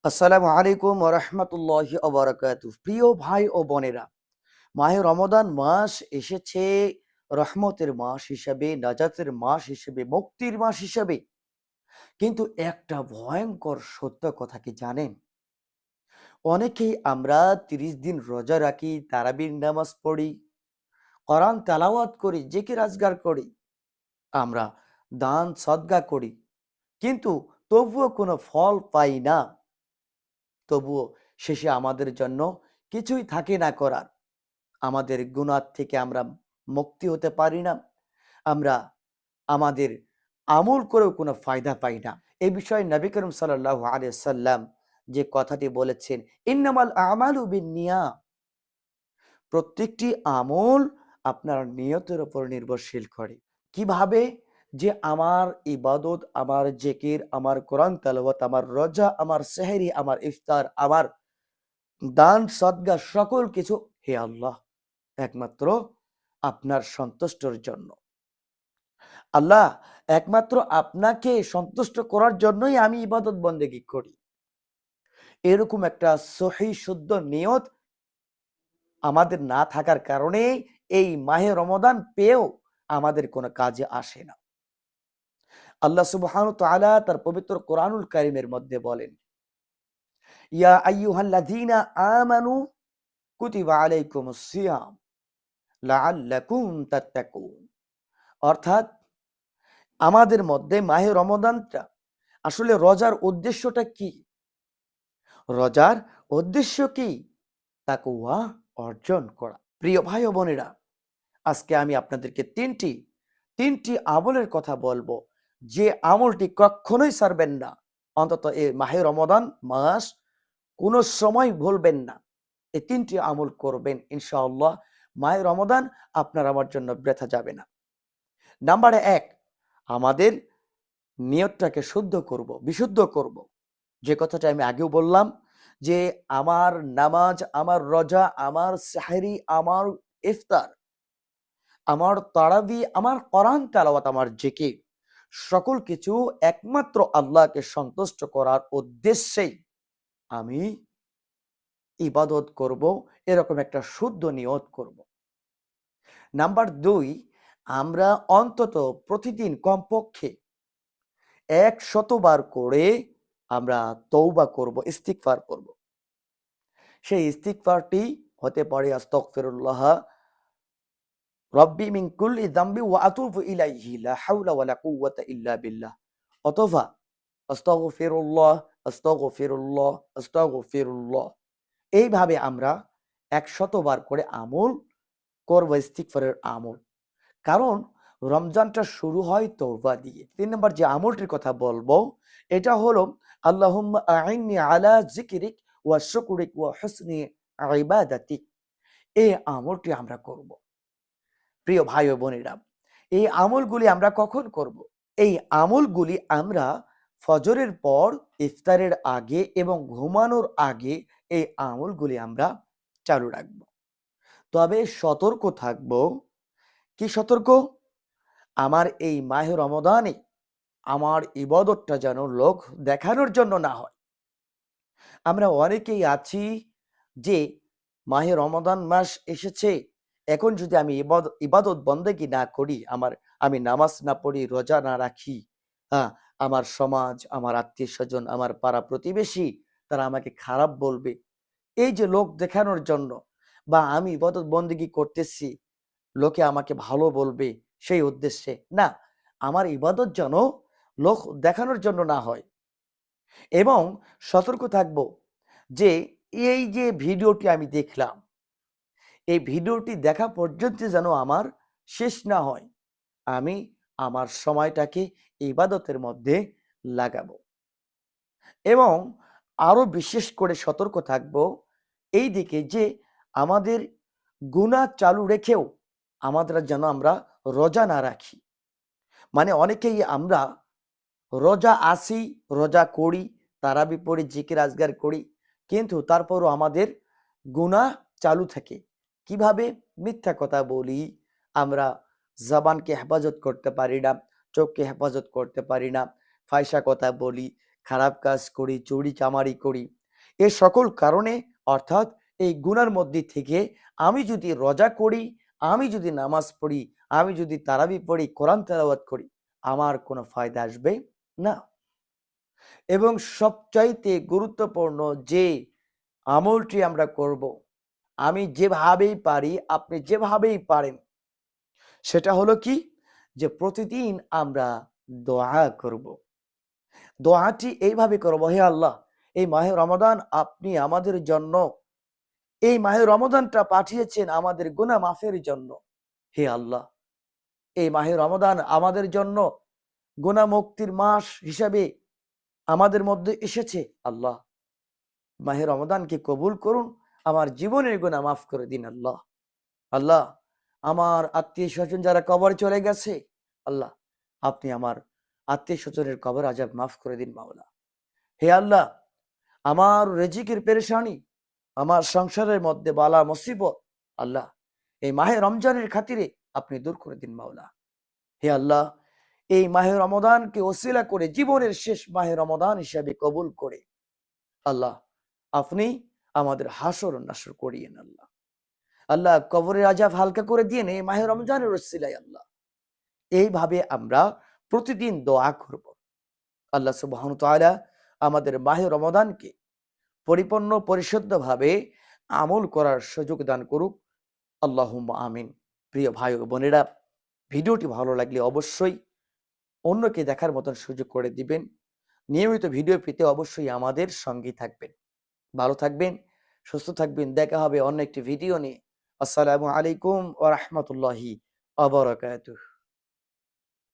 আসসালামু আলাইকুম ওয়া রাহমাতুল্লাহি ওয়া বারাকাতুহু। প্রিয় ভাই ও বোনেরা, মাহে রমাদান মাস এসেছে রহমতের মাস হিসাবে, নাজাতের মাস হিসেবে, মুক্তির মাস হিসাবে। কিন্তু একটা ভয়ঙ্কর সত্য কথা কি জানেন? অনেকেই আমরা ৩০ দিন রোজা রাখি, তারাবির নামাজ পড়ি, কোরআন তেলাওয়াত করি, জিকির আজগার করি, আমরা দান সদকা করি, কিন্তু তবুও কোনো ফল পাই না। তবুও শেষে আমাদের জন্য কিছুই থাকে না করার। আমাদের গুনাহ থেকে আমরা মুক্তি হতে পারি না। আমরা আমাদের আমল করেও কোনো ফায়দা পাই না। এই বিষয়ে নবী করিম সাল্লাল্লাহু আলাইহি সাল্লাম যে কথাটি বলেছেন, ইন্নামাল আমালু বিন্নিয়াত, প্রত্যেকটি আমল আপনার নিয়তের উপর নির্ভরশীল করে। কিভাবে? যে আমার ইবাদত, আমার জিকির, আমার কোরআন তেলাওয়াত, আমার রোজা, আমার সেহরি, আমার ইফতার, আমার দান সদকা সকল কিছু হে আল্লাহ একমাত্র আপনার সন্তুষ্টর জন্য। আল্লাহ একমাত্র আপনাকে সন্তুষ্ট করার জন্যই আমি ইবাদত বন্দেগী করি। এরকম একটা সহি শুদ্ধ নিয়ত আমাদের না থাকার কারণে এই মাহে রমাদান পেয়েও আমাদের কোনো কাজে আসে না। আল্লাহ সুবহানাহু ওয়া তাআলা তার পবিত্র কোরআনুল কারীমের মধ্যে বলেন, ইয়া আইয়ুহাল্লাযীনা আমানু কুতিবা আলাইকুমুস সিয়াম লাআল্লাকুম তাত্তাকুন। অর্থাৎ আমাদের মধ্যে মাহে রমাদানটা আসলে রোজার উদ্দেশ্যটা কি? রোজার উদ্দেশ্য কি? তাকওয়া অর্জন করা। প্রিয় ভাই ও বোনেরা, আজকে আমি আপনাদেরকে তিনটি আমলের কথা বলবো, যে আমলটি কখনোই ছাড়বেন না। অন্তত এই মাহে রমাদান মাস কোনো সময় ভুলবেন না। এই তিনটি আমল করবেন ইনশাআল্লাহ, মাহে রমাদান আপনার আমার জন্য বৃথা যাবে না। নাম্বার ১, আমাদের নিয়তটাকে শুদ্ধ করব, বিশুদ্ধ করব। যে কথাটা আমি আগেও বললাম, যে আমার নামাজ, আমার রোজা, আমার সেহরি, আমার ইফতার, আমার তারাবি, আমার কোরআন তেলাওয়াত, আমার জিকির, সকল কিছু একমাত্র আল্লাহকে সন্তুষ্ট করার উদ্দেশ্যেই আমি ইবাদত করব, এরকম একটা শুদ্ধ নিয়ত করব। নাম্বার ২, আমরা অন্তত প্রতিদিন কমপক্ষে ১০০ বার করে আমরা তওবা করব, ইস্তিগফার করব। সেই ইস্তিগফারটি হতে পারে আস্তাগফিরুল্লাহ রব্বি মিন কুল্লি যামবি ওয়া আতুবু ইলাইহি লা হাওলা ওয়ালা কুওয়াতা ইল্লা বিল্লাহ, অথবা আস্তাগফিরুল্লাহ আস্তাগফিরুল্লাহ আস্তাগফিরুল্লাহ। এইভাবে আমরা ১০০ বার করে আমল করব, ইস্তিগফারের আমল। কারণ রমজানটা শুরু হয় তওবা দিয়ে। ৩ নম্বর যে আমলটির কথা বলবো, এটা হলো আল্লাহুম্মা আইন্নি আলা যিকরিক ওয়া শুকরিক ওয়া হুসনি ইবাদাতিক। এই আমলটি আমরা করব। প্রিয় ভাই ও বোনেরা, এই আমলগুলি আমরা কখন করব? এই আমলগুলি আমরা ফজরের পর, ইফতারের আগে এবং ঘুমানোর আগে এই আমলগুলি আমরা চালু রাখব। তবে সতর্ক থাকব। কি সতর্ক? আমার এই মাহে রমাদানে আমার ইবাদতটা যেন লোক দেখানোর জন্য না হয়। আমরা অনেকেই আছি যে মাহে রমাদান মাস এসেছে, এখন যদি আমি ইবাদত বন্দেগী না করি, আমি নামাজ না পড়ি, রোজা না রাখি, হ্যাঁ, আমার সমাজ, আমার আত্মীয়-স্বজন, আমার পাড়া প্রতিবেশী তারা আমাকে খারাপ বলবে। এই যে লোক দেখানোর জন্য, বা আমি ইবাদত বন্দেগী করতেছি, লোকে আমাকে ভালো বলবে সেই উদ্দেশ্যে না, আমার ইবাদত যেন লোক দেখানোর জন্য না হয়। এবং সতর্ক থাকব যে এই যে ভিডিওটি আমি দেখলাম, এই ভিডিওটি দেখা পর্যন্ত যেন আমার শেষ না হয়। আমি আমার সময়টাকে ইবাদতের মধ্যে লাগাবো। এবং আরো বিশেষ করে সতর্ক থাকব এই দিকে, যে আমাদের গুনাহ চালু রেখেও আমাদের যেন আমরা রোজা না রাখি। মানে অনেকেই আমরা রোজা আসি, রোজা করি, তারাবি পড়ি, জিকির আজগার করি, কিন্তু তারপরও আমাদের গুনাহ চালু থাকে। কিভাবে? মিথ্যা কথা বলি, আমরা জবানকে হেফাজত করতে পারি না, চোখকে হেফাজত করতে পারি না, ফায়সা কথা বলি, খারাপ কাজ করি, চুরি চামারি করি, এ সকল কারণে অর্থাৎ এই গুনার মধ্যে থেকে আমি যদি রোজা করি, আমি যদি নামাজ পড়ি, আমি যদি তারাবি পড়ি, কোরআন তেলাওয়াত করি, আমার কোনো ফায়দা আসবে না। এবং সবচাইতে গুরুত্বপূর্ণ যে আমলটি আমরা করব, আমি যেভাবেই পারি, আপনি যেভাবেই পারেন, সেটা হলো কি, যে প্রতিদিন আমরা দোয়া করব। দোয়াটি এইভাবে করব, হে আল্লাহ, এই মাহে রমাদান আপনি আমাদের জন্য, এই মাহে রমাদানটা পাঠিয়েছেন আমাদের গুনাহ মাফের জন্য। হে আল্লাহ, এই মাহে রমাদান আমাদের জন্য গুনাহ মুক্তির মাস হিসাবে আমাদের মধ্যে এসেছে। আল্লাহ, মাহে রমাদানকে কবুল করুন, আমার জীবনের গুনাহ মাফ করে দিন আল্লাহ। আল্লাহ, আমার আত্মীয় স্বজন যারা কবরে চলে গেছে, আল্লাহ আপনি আমার আত্মীয় স্বজনের কবর আজাব মাফ করে দিন মাওলা। হে আল্লাহ, আমার রিজিকের পেরেশানি, আমার সংসারের মধ্যে বালা মুসিবত, আল্লাহ এই মাহে রমজানের খাতিরে আপনি দূর করে দিন মাওলা। হে আল্লাহ, এই মাহে রমাদানকে ওসিলা করে জীবনের শেষ মাহে রমাদান হিসাবে কবুল করে আল্লাহ আপনি আমাদের হাসর নাসর করিয়েন আল্লাহ। আল্লাহ, কবরের আজাব হালকা করে দিয়ে এই মাহে রমজানের ওসিলায় আল্লাহ। এইভাবে আমরা প্রতিদিন দোয়া করব। আল্লাহ সুবহানাহু ওয়া তাআলা আমাদের মাহে রমাদানকে পরিপূর্ণ পরিশুদ্ধভাবে আমল করার সুযোগ দান করুক। আল্লাহুম্মা আমিন। প্রিয় ভাই ও বোনেরা, ভিডিওটি ভালো লাগলে অবশ্যই অন্যকে দেখার মতন সুযোগ করে দিবেন। নিয়মিত ভিডিও পেতে অবশ্যই আমাদের সঙ্গী থাকবেন। ভালো থাকবেন, সুস্থ থাকবেন। দেখা হবে অন্য একটি ভিডিও নিয়ে। আসসালামু আলাইকুম ওয়া রাহমাতুল্লাহি ওয়া বারাকাতুহু।